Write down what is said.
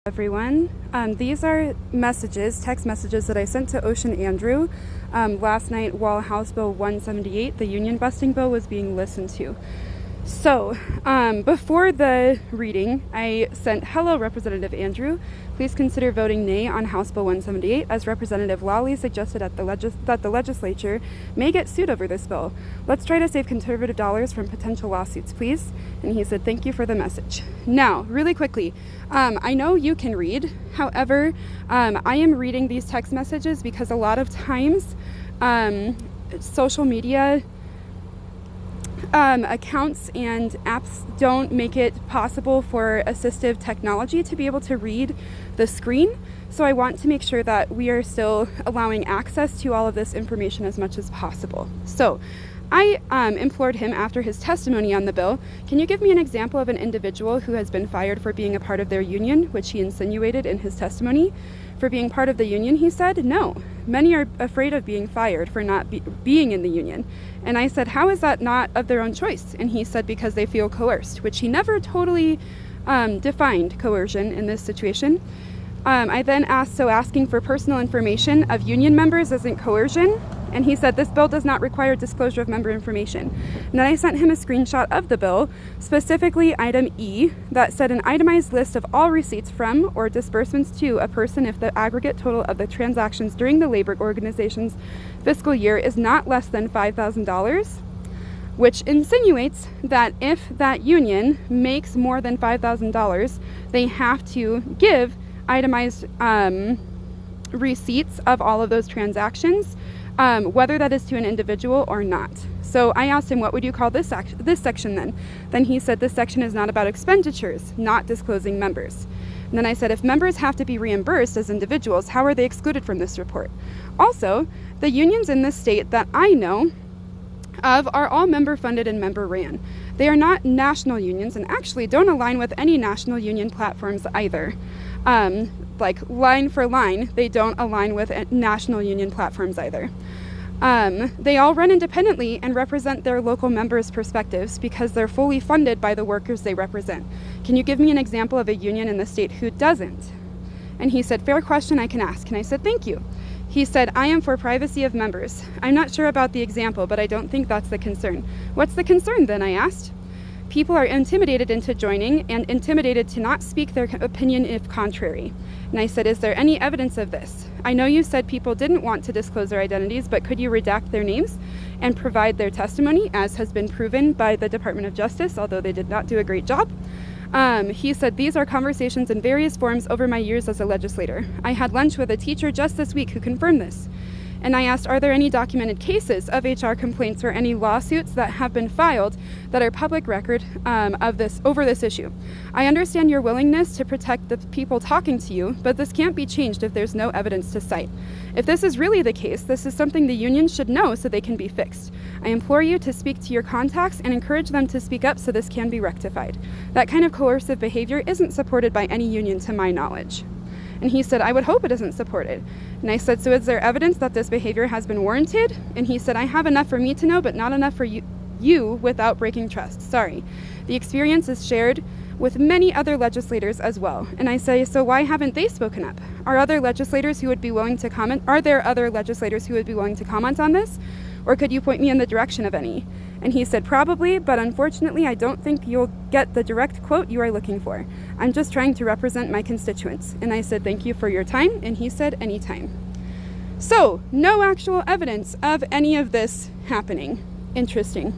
Everyone. These are text messages that I sent to Ocean Andrew last night while House Bill 178, the union busting bill, was being listened to. So, before the reading, I sent, "Hello, Representative Andrew. Please consider voting nay on House Bill 178 as Representative Lawley suggested that the legislature may get sued over this bill. Let's try to save conservative dollars from potential lawsuits, please." And he said, "Thank you for the message." Now, really quickly, I know you can read. However, I am reading these text messages because a lot of times social media accounts and apps don't make it possible for assistive technology to be able to read the screen. So I want to make sure that we are still allowing access to all of this information as much as possible. So I implored him after his testimony on the bill, "Can you give me an example of an individual who has been fired for being a part of their union," which he insinuated in his testimony. For being part of the union, he said, "No. Many are afraid of being fired for not being in the union." And I said, "How is that not of their own choice?" And he said, "Because they feel coerced," which he never totally defined coercion in this situation. I then asked, "So asking for personal information of union members isn't coercion?" And he said, "This bill does not require disclosure of member information." And then I sent him a screenshot of the bill, specifically item E, that said an itemized list of all receipts from or disbursements to a person if the aggregate total of the transactions during the labor organization's fiscal year is not less than $5,000, which insinuates that if that union makes more than $5,000, they have to give itemized receipts of all of those transactions, whether that is to an individual or not. So I asked him, "What would you call this section then?" Then he said, "This section is not about expenditures, not disclosing members." And then I said, "If members have to be reimbursed as individuals, how are they excluded from this report?" Also, the unions in this state that I know of are all member funded and member ran. They are not national unions and actually don't align with any national union platforms either. Like line for line, they don't align with national union platforms either. They all run independently and represent their local members' perspectives because they're fully funded by the workers they represent. Can you give me an example of a union in the state who doesn't? And he said, "Fair question, I can ask." And I said, "Thank you." He said, "I am for privacy of members. I'm not sure about the example, but I don't think that's the concern." "What's the concern then?" I asked. "People are intimidated into joining and intimidated to not speak their opinion if contrary." And I said, "Is there any evidence of this? I know you said people didn't want to disclose their identities, but could you redact their names and provide their testimony, as has been proven by the Department of Justice, although they did not do a great job?" He said, "These are conversations in various forms over my years as a legislator. I had lunch with a teacher just this week who confirmed this." And I asked, "Are there any documented cases of HR complaints or any lawsuits that have been filed that are public record over this issue? I understand your willingness to protect the people talking to you, but this can't be changed if there's no evidence to cite. If this is really the case, this is something the union should know so they can be fixed. I implore you to speak to your contacts and encourage them to speak up so this can be rectified. That kind of coercive behavior isn't supported by any union to my knowledge." And he said, "I would hope it isn't supported." And I said, "So is there evidence that this behavior has been warranted?" And he said, "I have enough for me to know, but not enough for you without breaking trust. Sorry. The experience is shared with many other legislators as well." And I say, "So why haven't they spoken up? Are there other legislators who would be willing to comment on this? Or could you point me in the direction of any?" And he said, "Probably, but unfortunately, I don't think you'll get the direct quote you are looking for. I'm just trying to represent my constituents." And I said, "Thank you for your time." And he said, "Anytime." So, no actual evidence of any of this happening. Interesting.